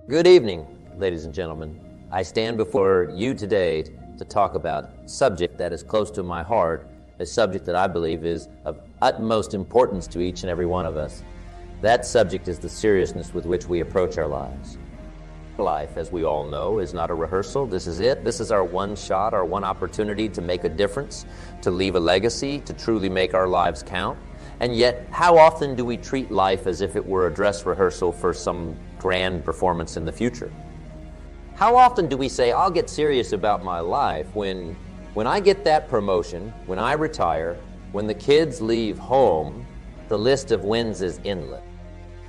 Good evening, ladies and gentlemen. I stand before you today to talk about a subject that is close to my heart, a subject that I believe is of utmost importance to each and every one of us. That subject is the seriousness with which we approach our lives. Life, as we all know, is not a rehearsal. This is it. This is our one shot, our one opportunity to make a difference, to leave a legacy, to truly make our lives count. And yet, how often do we treat life as if it were a dress rehearsal for some grand performance in the future? How often do we say, I'll get serious about my life when I get that promotion, when I retire, when the kids leave home, the list of wins is endless.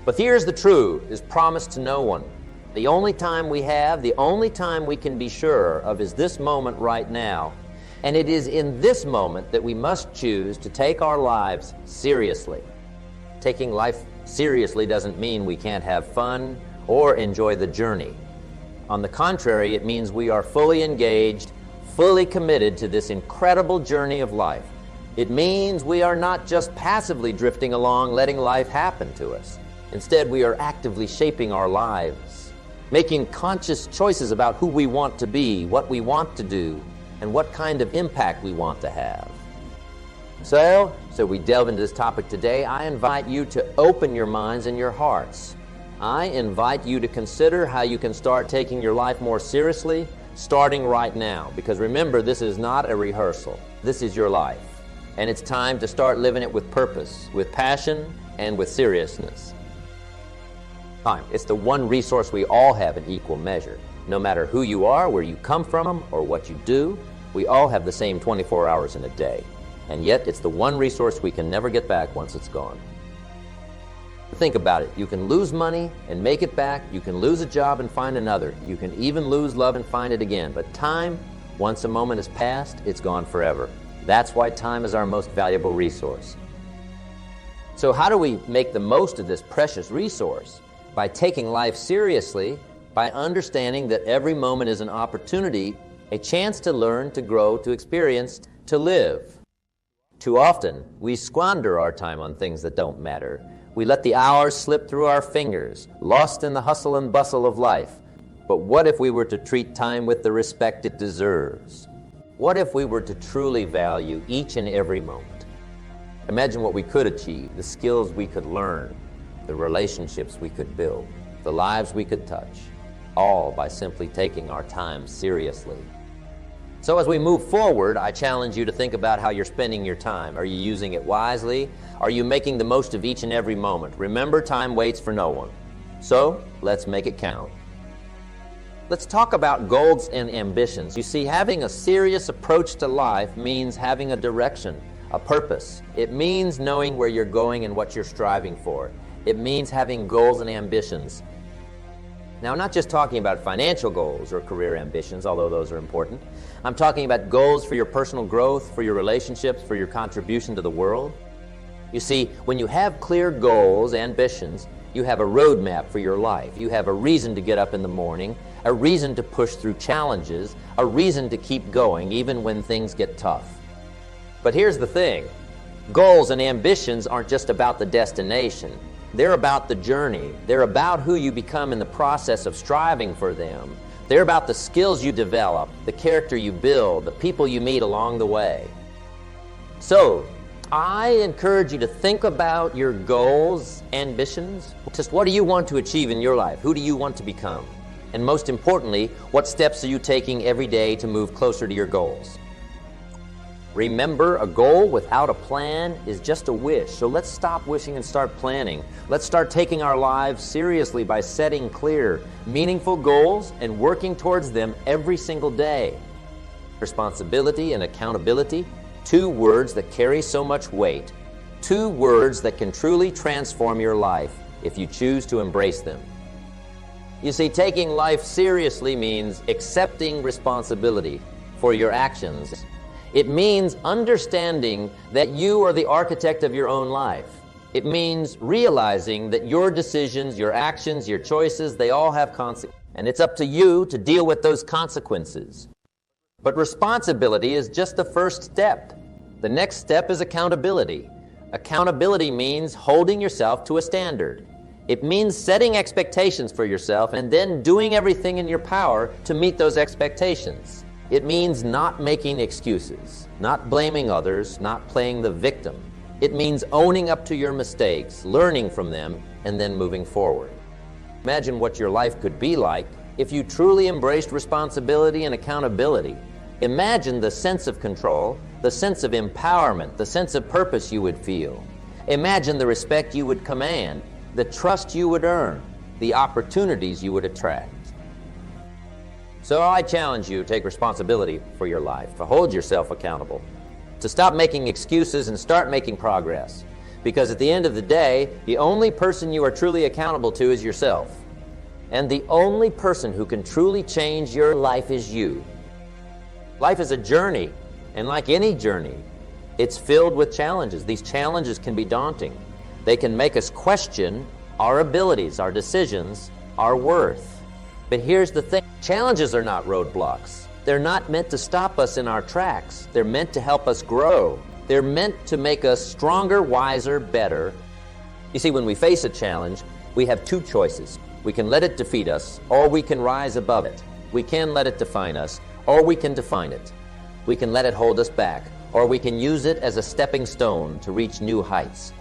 But here's the truth, is promised to no one. The only time we have, the only time we can be sure of is this moment right now. And it is in this moment that we must choose to take our lives seriously. Taking life seriously doesn't mean we can't have fun or enjoy the journey. On the contrary, it means we are fully engaged, fully committed to this incredible journey of life. It means we are not just passively drifting along, letting life happen to us. Instead, we are actively shaping our lives, making conscious choices about who we want to be, what we want to do, and what kind of impact we want to have. So we delve into this topic today. I invite you to open your minds and your hearts. I invite you to consider how you can start taking your life more seriously, starting right now. Because remember, this is not a rehearsal. This is your life. And it's time to start living it with purpose, with passion, and with seriousness. Time. It's the one resource we all have in equal measure. No matter who you are, where you come from, or what you do, we all have the same 24 hours in a day. And yet, it's the one resource we can never get back once it's gone. Think about it. You can lose money and make it back. You can lose a job and find another. You can even lose love and find it again. But time, once a moment is passed, it's gone forever. That's why time is our most valuable resource. So how do we make the most of this precious resource? By taking life seriously, by understanding that every moment is an opportunity, a chance to learn, to grow, to experience, to live. Too often, we squander our time on things that don't matter. We let the hours slip through our fingers, lost in the hustle and bustle of life. But what if we were to treat time with the respect it deserves? What if we were to truly value each and every moment? Imagine what we could achieve, the skills we could learn, the relationships we could build, the lives we could touch, all by simply taking our time seriously. So as we move forward, I challenge you to think about how you're spending your time. Are you using it wisely? Are you making the most of each and every moment? Remember, time waits for no one. So let's make it count. Let's talk about goals and ambitions. You see, having a serious approach to life means having a direction, a purpose. It means knowing where you're going and what you're striving for. It means having goals and ambitions. Now, I'm not just talking about financial goals or career ambitions, although those are important. I'm talking about goals for your personal growth, for your relationships, for your contribution to the world. You see, when you have clear goals, ambitions, you have a roadmap for your life. You have a reason to get up in the morning, a reason to push through challenges, a reason to keep going even when things get tough. But here's the thing. Goals and ambitions aren't just about the destination. They're about the journey. They're about who you become in the process of striving for them. They're about the skills you develop, the character you build, the people you meet along the way. So, I encourage you to think about your goals, ambitions. Just what do you want to achieve in your life? Who do you want to become? And most importantly, what steps are you taking every day to move closer to your goals? Remember, a goal without a plan is just a wish. So let's stop wishing and start planning. Let's start taking our lives seriously by setting clear, meaningful goals and working towards them every single day. Responsibility and accountability, two words that carry so much weight, two words that can truly transform your life if you choose to embrace them. You see, taking life seriously means accepting responsibility for your actions. It means understanding that you are the architect of your own life. It means realizing that your decisions, your actions, your choices, they all have consequences. And it's up to you to deal with those consequences. But responsibility is just the first step. The next step is accountability. Accountability means holding yourself to a standard. It means setting expectations for yourself and then doing everything in your power to meet those expectations. It means not making excuses, not blaming others, not playing the victim. It means owning up to your mistakes, learning from them, and then moving forward. Imagine what your life could be like if you truly embraced responsibility and accountability. Imagine the sense of control, the sense of empowerment, the sense of purpose you would feel. Imagine the respect you would command, the trust you would earn, the opportunities you would attract. So I challenge you to take responsibility for your life, to hold yourself accountable, to stop making excuses and start making progress. Because at the end of the day, the only person you are truly accountable to is yourself. And the only person who can truly change your life is you. Life is a journey, and like any journey, it's filled with challenges. These challenges can be daunting. They can make us question our abilities, our decisions, our worth. But here's the thing, challenges are not roadblocks. They're not meant to stop us in our tracks. They're meant to help us grow. They're meant to make us stronger, wiser, better. You see, when we face a challenge, we have two choices. We can let it defeat us, or we can rise above it. We can let it define us, or we can define it. We can let it hold us back, or we can use it as a stepping stone to reach new heights.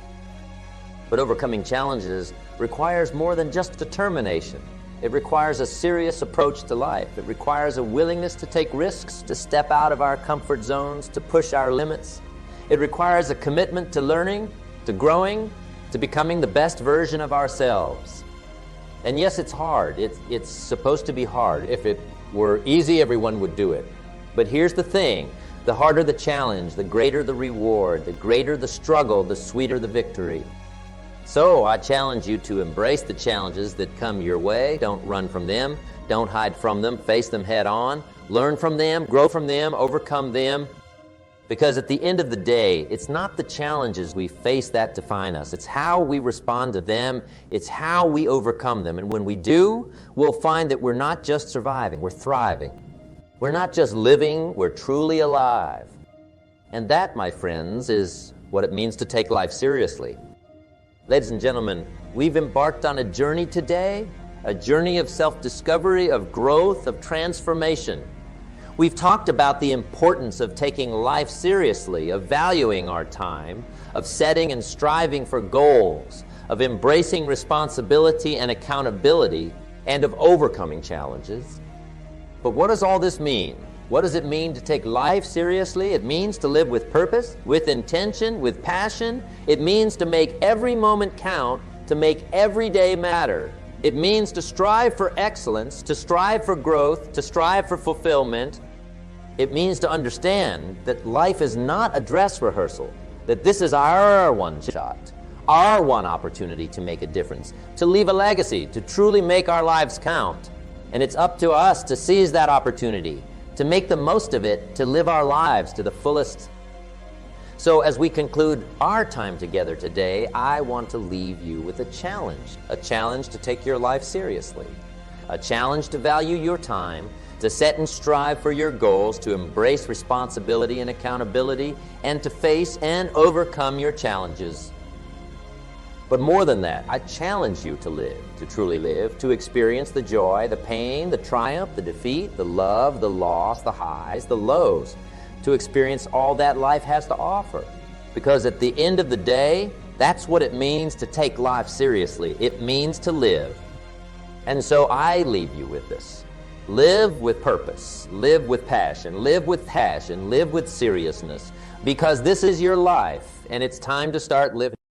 But overcoming challenges requires more than just determination. It requires a serious approach to life. It requires a willingness to take risks, to step out of our comfort zones, to push our limits. It requires a commitment to learning, to growing, to becoming the best version of ourselves. And yes, it's hard. It's supposed to be hard. If it were easy, everyone would do it. But here's the thing. The harder the challenge, the greater the reward. The greater the struggle, the sweeter the victory. So I challenge you to embrace the challenges that come your way. Don't run from them. Don't hide from them. Face them head on. Learn from them, grow from them, overcome them. Because at the end of the day, it's not the challenges we face that define us. It's how we respond to them. It's how we overcome them. And when we do, we'll find that we're not just surviving, we're thriving. We're not just living, we're truly alive. And that, my friends, is what it means to take life seriously. Ladies and gentlemen, we've embarked on a journey today, a journey of self-discovery, of growth, of transformation. We've talked about the importance of taking life seriously, of valuing our time, of setting and striving for goals, of embracing responsibility and accountability, and of overcoming challenges. But what does all this mean? What does it mean to take life seriously? It means to live with purpose, with intention, with passion. It means to make every moment count, to make every day matter. It means to strive for excellence, to strive for growth, to strive for fulfillment. It means to understand that life is not a dress rehearsal, that this is our one shot, our one opportunity to make a difference, to leave a legacy, to truly make our lives count. And it's up to us to seize that opportunity, to make the most of it, to live our lives to the fullest. So as we conclude our time together today, I want to leave you with a challenge to take your life seriously, a challenge to value your time, to set and strive for your goals, to embrace responsibility and accountability, and to face and overcome your challenges. But more than that, I challenge you to live, to truly live, to experience the joy, the pain, the triumph, the defeat, the love, the loss, the highs, the lows, to experience all that life has to offer. Because at the end of the day, that's what it means to take life seriously. It means to live. And so I leave you with this. Live with purpose, live with passion, live with seriousness, because this is your life, and it's time to start living.